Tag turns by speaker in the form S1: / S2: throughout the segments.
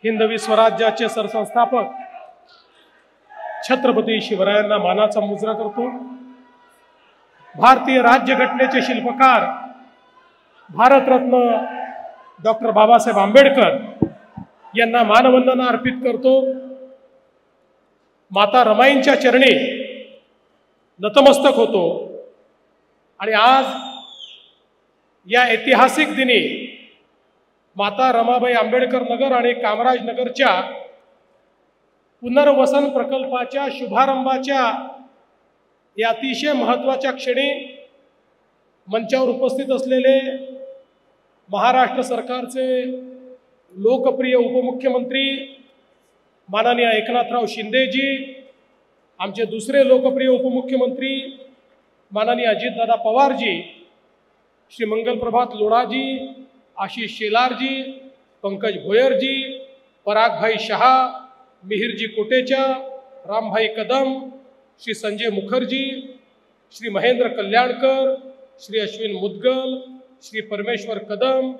S1: हिंदवी स्वराज्याचे सरसंस्थापक छत्रपती शिवरायांना मानाचा मुजरा करतो। भारतीय राज्यघटनेचे शिल्पकार भारतरत्न डॉक्टर बाबासाहेब आंबेडकर यांना मानवंदना अर्पित करतो। माता रमाईंच्या चरणी नतमस्तक होतो आणि आज या ऐतिहासिक दिनी माता रमाबाई आंबेडकर नगर आणि कामराज नगरच्या पुनर्वसन प्रकल्पाच्या शुभारंभाच्या या अतिशय महत्त्वाच्या क्षणी मंचावर उपस्थित असलेले महाराष्ट्र सरकारचे लोकप्रिय उपमुख्यमंत्री माननीय एकनाथराव शिंदेजी, आमचे दुसरे लोकप्रिय उपमुख्यमंत्री माननीय अजितदादा पवारजी, श्री मंगलप्रभात लोढाजी, आशीष शेलारजी, पंकज भोयरजी, परागभाई शहा, मिहिरजी कोटेचा, रामभाई कदम, श्री संजय मुखर्जी, श्री महेंद्र कल्याणकर, श्री अश्विन मुदगल, श्री परमेश्वर कदम,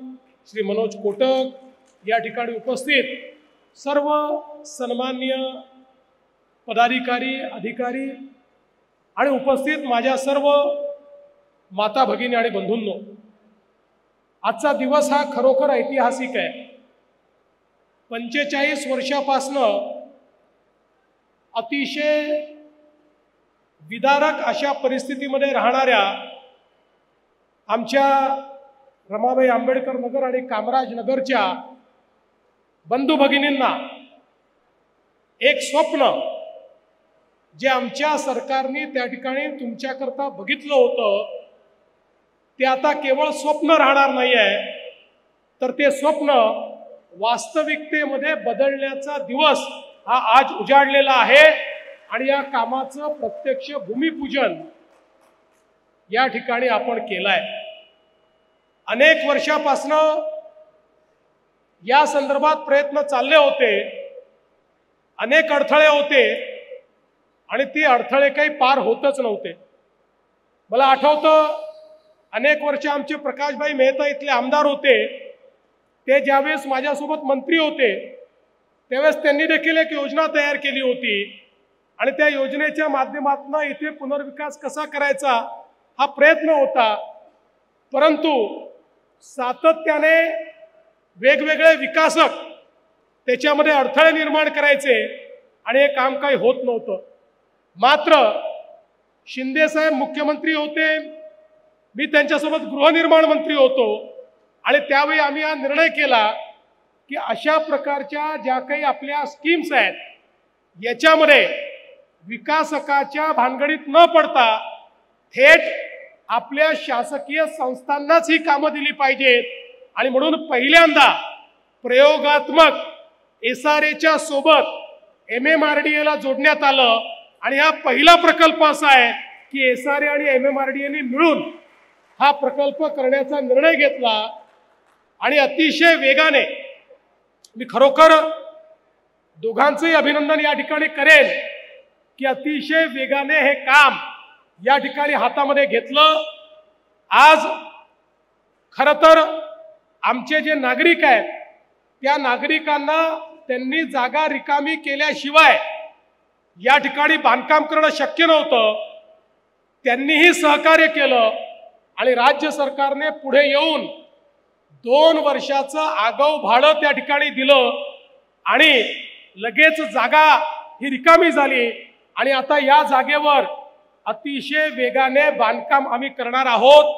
S1: श्री मनोज कोटक या ठिकाणी उपस्थित सर्व सन्माननीय पदाधिकारी, अधिकारी आणि उपस्थित माझ्या सर्व माता भगिनी आणि बंधूंनो, आजचा दिवस हा खरोखर ऐतिहासिक आहे। 45 वर्षापासनं अतिशय विदारक अशा परिस्थितीमध्ये राहणाऱ्या आमच्या रमाबाई आंबेडकर नगर आणि कामराज नगरच्या बंधू भगिनींना एक स्वप्न जे आमच्या सरकारने त्या ठिकाणी तुमच्याकरता बघितलं होतं ते आता केवळ स्वप्न राहणार नाही आहे, तर ते स्वप्न वास्तविकतेमध्ये बदलण्याचा दिवस हा आज उजाडलेला आहे आणि या कामाचं प्रत्यक्ष भूमिपूजन या ठिकाणी आपण केलंय। अनेक वर्षापासनं या संदर्भात प्रयत्न चालले होते, अनेक अडथळे होते आणि ती अडथळे काही पार होतच नव्हते। मला आठवतं अनेक वर्ष आमचे प्रकाशभाई मेहता इथले आमदार होते, ते ज्यावेळेस माझ्यासोबत मंत्री होते त्यावेळेस त्यांनी देखील एक योजना तयार केली होती आणि त्या योजनेच्या माध्यमातून इथे पुनर्विकास कसा करायचा हा प्रयत्न होता, परंतु सातत्याने वेगवेगळे विकासक त्याच्यामध्ये अडथळे निर्माण करायचे आणि हे काम काही होत नव्हतं। मात्र शिंदे साहेब मुख्यमंत्री होते, मी त्यांच्यासोबत गृहनिर्माण मंत्री होतो आणि त्यावेळी आम्ही हा निर्णय केला की अशा प्रकारच्या ज्या काही आपल्या स्कीम्स आहेत याच्यामध्ये विकासकाच्या भानगडीत न पडता थेट आपल्या शासकीय संस्थांनाच ही कामं दिली पाहिजेत आणि म्हणून पहिल्यांदा प्रयोगात्मक SRAच्या सोबत MMRDA ला जोडण्यात आलं आणि हा पहिला प्रकल्प असा आहे की SRA आणि MMRDA ने मिळून हा प्रकल्प करण्याचा निर्णय घेतला आणि अतिशय वेगाने, मी खरोखर दोघांचेही अभिनंदन या ठिकाणी करेन की अतिशय वेगाने हे काम या ठिकाणी हातामध्ये घेतलं। आज खरं तर आमचे जे नागरिक आहेत त्या नागरिकांना त्यांनी जागा रिकामी केल्याशिवाय या ठिकाणी बांधकाम करणं शक्य नव्हतं, त्यांनीही सहकार्य केलं आणि राज्य सरकारने पुढे येऊन 2 वर्षाचं आगाऊ भाडं त्या ठिकाणी दिलं आणि लगेच जागा ही रिकामी झाली आणि आता या जागेवर अतिशय वेगाने बांधकाम आम्ही करणार आहोत।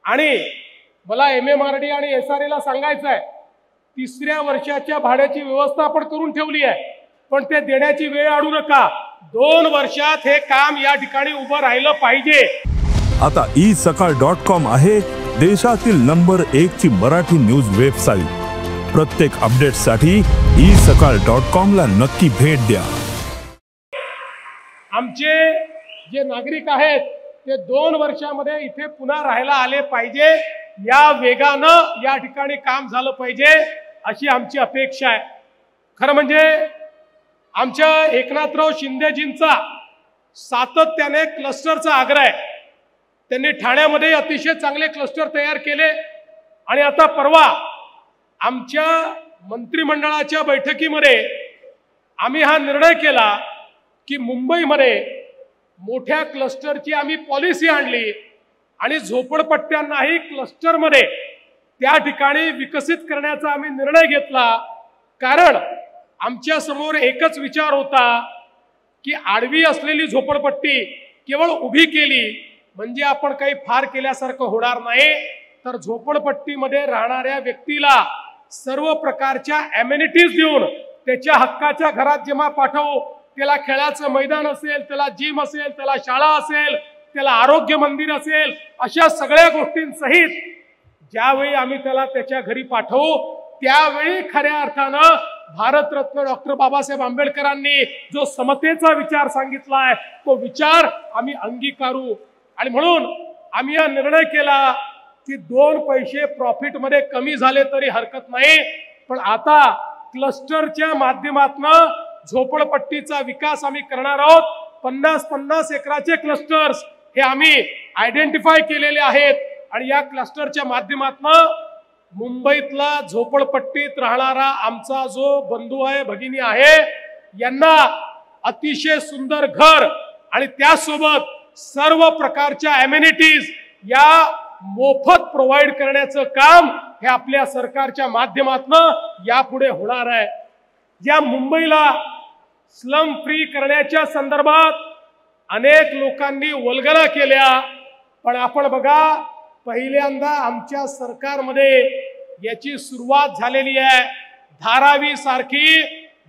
S1: आणि मला MMRDA आणि SRA ला सांगायचं आहे, 3ऱ्या वर्षाच्या भाड्याची व्यवस्था आपण करून ठेवली आहे, पण ते देण्याची वेळ आणू नका। 2 वर्षात हे काम या ठिकाणी उभं राहिलं पाहिजे।
S2: आता isakal.com आहे देशातील नंबर 1 ची मराठी न्यूज वेबसाईट। प्रत्येक अपडेटसाठी isakal.com ला नक्की भेट द्या।
S1: आमचे जे नागरिक आहेत ते 2 वर्षामध्ये इथे पुन्हा राहायला आले पाहिजे, या वेगानं या ठिकाणी काम झालं पाहिजे अशी आमची अपेक्षा आहे। खरं म्हणजे आमच्या एकनाथराव शिंदेजींचा सातत्याने क्लस्टरचा आग्रह आहे। त्यांनी ठाण्यामध्ये अतिशय चांगले क्लस्टर तयार केले आणि आता परवा आमच्या मंत्रिमंडळाच्या बैठकीमध्ये आम्ही हा निर्णय केला की मुंबईमध्ये मोठ्या क्लस्टरची आम्ही पॉलिसी आणली आणि झोपडपट्ट्यांनाही क्लस्टरमध्ये त्या ठिकाणी विकसित करण्याचा आम्ही निर्णय घेतला। कारण आमच्या समोर एकच विचार होता की आडवी असलेली झोपडपट्टी केवळ उभी केली म्हणजे आपण काही फार केल्यासारखं होणार नाही, तर झोपडपट्टीमध्ये राहणाऱ्या व्यक्तीला सर्व प्रकारच्या ॲमेनिटीज देऊन त्याच्या हक्काच्या घरात जेव्हा पाठवू, त्याला खेळाचं मैदान असेल, त्याला जिम असेल, त्याला शाळा असेल, त्याला आरोग्य मंदिर असेल, अशा सगळ्या गोष्टींसहित ज्यावेळी आम्ही त्याला त्याच्या घरी पाठवू त्यावेळी खऱ्या अर्थानं भारतरत्न डॉक्टर बाबासाहेब आंबेडकरांनी जो समतेचा विचार सांगितलाय तो विचार आम्ही अंगीकारू। आणि म्हणून आम्ही हा निर्णय केला की 2 पैसे प्रॉफिट मध्ये कमी झाले तरी हरकत नाही, पण आता क्लस्टरच्या माध्यमातून झोपडपट्टीचा विकास आम्ही करणार आहोत। 50-50 एकराचे क्लस्टर्स हे आम्ही आयडेंटिफाय केलेले आहेत आणि या क्लस्टरच्या माध्यमातून मुंबईतला झोपडपट्टीत राहणारा आमचा जो बंधू आहे, भगिनी आहे, यांना अतिशय सुंदर घर आणि त्यासोबत सर्व प्रकारच्या ॲमेनिटीज या मोफत प्रोव्हाइड करण्याचं काम हे आपल्या सरकारच्या माध्यमातून यापुढे होणार आहे। या मुंबईला स्लम फ्री करण्याच्या संदर्भात अनेक लोकांनी वल्गना केल्या, पण आपण बघा पहिल्यांदा आमच्या सरकारमध्ये याची सुरुवात झालेली आहे। धारावी सारखी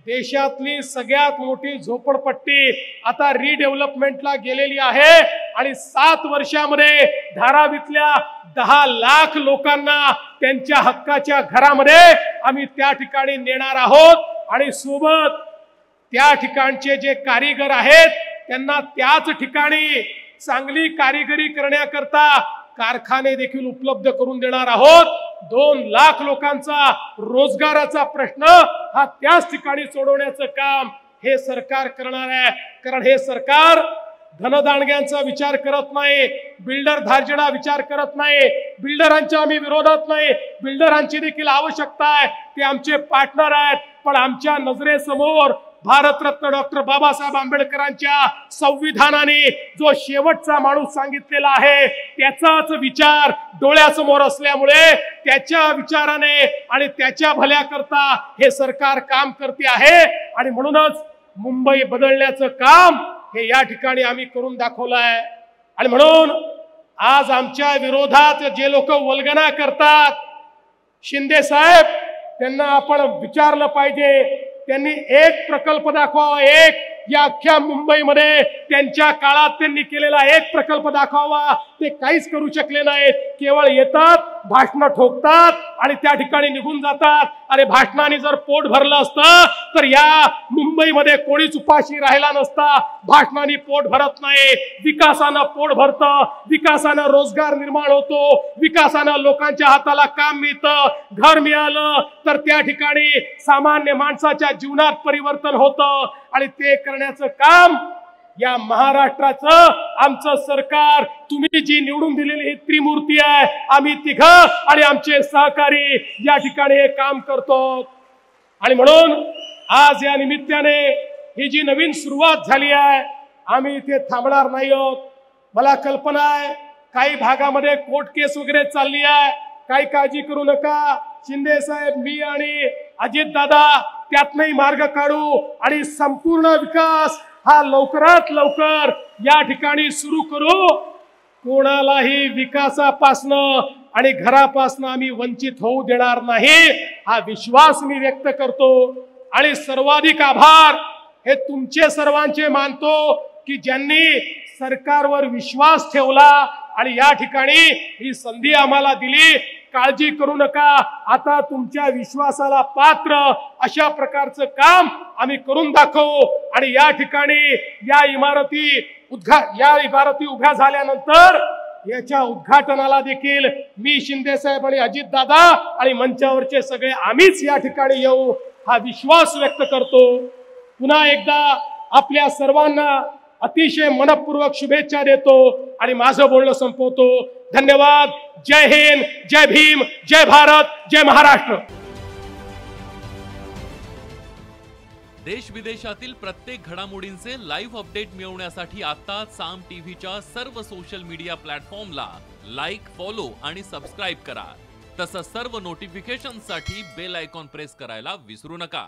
S1: देशातली सगळ्यात मोठी झोपडपट्टी आता रिडेव्हलपमेंटला गेलेली आहे आणि 7 वर्षामध्ये धारावीतल्या 10 लाख लोकांना त्यांच्या हक्काच्या घरामध्ये आम्ही त्या ठिकाणी नेणार आहोत आणि सोबत त्या ठिकाणचे जे कारीगर आहेत त्यांना त्याच ठिकाणी चांगली कारिगिरी करण्याकरता कारखाने देखील उपलब्ध करून देणार आहोत। 2 लाख लोकांचा रोजगाराचा प्रश्न हा त्याच ठिकाणी सोडवण्याचं काम हे सरकार करणार आहे। कारण हे सरकार धनदांडग्यांचा विचार करत नाही, बिल्डर धार्जिणा विचार करत नाही। बिल्डरांच्या आम्ही विरोधात नाही, बिल्डरांची देखील आवश्यकता आहे, ते आमचे पार्टनर आहेत, पण आमच्या नजरेसमोर भारतरत्न डॉक्टर बाबासाहेब आंबेडकरांच्या संविधानाने जो शेवटचा माणूस सांगितलेला आहे त्याचाच विचार डोळ्यासमोर असल्यामुळे त्याच्या विचाराने आणि त्याच्या भल्याकरता हे सरकार काम करते आहे आणि म्हणूनच मुंबई बदलण्याचं काम हे या ठिकाणी आम्ही करून दाखवलं आहे। आणि म्हणून आज आमच्या विरोधात जे लोक वल्गना करतात, शिंदे साहेब त्यांना आपण विचारलं पाहिजे, त्यांनी एक प्रकल्प दाखवावा, एक या अख्ख्या मुंबईमध्ये त्यांच्या काळात त्यांनी केलेला एक प्रकल्प दाखवावा, ते काहीच करू शकले नाहीत। केवळ येतात, भाषण ठोकतात आणि त्या ठिकाणी निघून जातात। अरे भाषणाने जर पोट भरलं असतं तर या मुंबईमध्ये कोणीच उपाशी राहिला नसता। भाषणाने पोट भरत नाही, विकासानं पोट भरतं, विकासानं रोजगार निर्माण होतो, विकासानं लोकांच्या हाताला काम मिळतं, घर मिळालं तर त्या ठिकाणी सामान्य माणसाच्या जीवनात परिवर्तन होतं आणि ते करण्याचं काम या महाराष्ट्राचं आमचं सरकार, तुम्ही जी निवडून दिलेली ही त्रिमूर्ती आहे, आम्ही तिघं आणि आमचे सहकारी या ठिकाणी हे काम करतो। आणि म्हणून आज या निमित्ताने ही जी नवीन सुरुवात झाली आहे, आम्ही इथे थांबणार नाही आहोत। मला कल्पना आहे काही भागामध्ये कोर्ट केस वगैरे चालली आहे, काही काळजी करू नका। शिंदे साहेब, मी आणि अजित दादा त्यातनही मार्ग काढू आणि संपूर्ण विकास हा लवकरात लवकर या ठिकाणी सुरू करू। कोणालाही विकासापासनं आणि घरापासनं आम्ही वंचित होऊ देणार नाही, हा विश्वास मी व्यक्त करतो। आणि सर्वाधिक आभार हे तुमचे सर्वांचे मानतो की ज्यांनी सरकारवर विश्वास ठेवला आणि या ठिकाणी ही संधी आम्हाला दिली। काळजी करू नका, आता तुमच्या विश्वासाला पात्र अशा प्रकारचं काम आम्ही करून दाखवू आणि या ठिकाणी या इमारती उभ्या झाल्यानंतर याच्या उद्घाटनाला देखील मी, शिंदे साहेब आणि अजित दादा आणि मंचावरचे सगळे आम्हीच या ठिकाणी येऊ, हा विश्वास व्यक्त करतो। पुन्हा एकदा आपल्या सर्वांना अतिशय मनपूर्वक शुभेच्छा देतो आणि माझं बोलणं संपवतो। धन्यवाद। जय हिंद, जय भीम, जय भारत, जय महाराष्ट्र।
S3: देश विदेशातील प्रत्येक घडामोडींचे लाईव्ह अपडेट मिळवण्यासाठी आता साम टीव्हीच्या सर्व सोशल मीडिया प्लॅटफॉर्मला लाईक, फॉलो आणि सबस्क्राईब करा. तसंच सर्व नोटिफिकेशनसाठी बेल आयकॉन प्रेस करायला विसरू नका.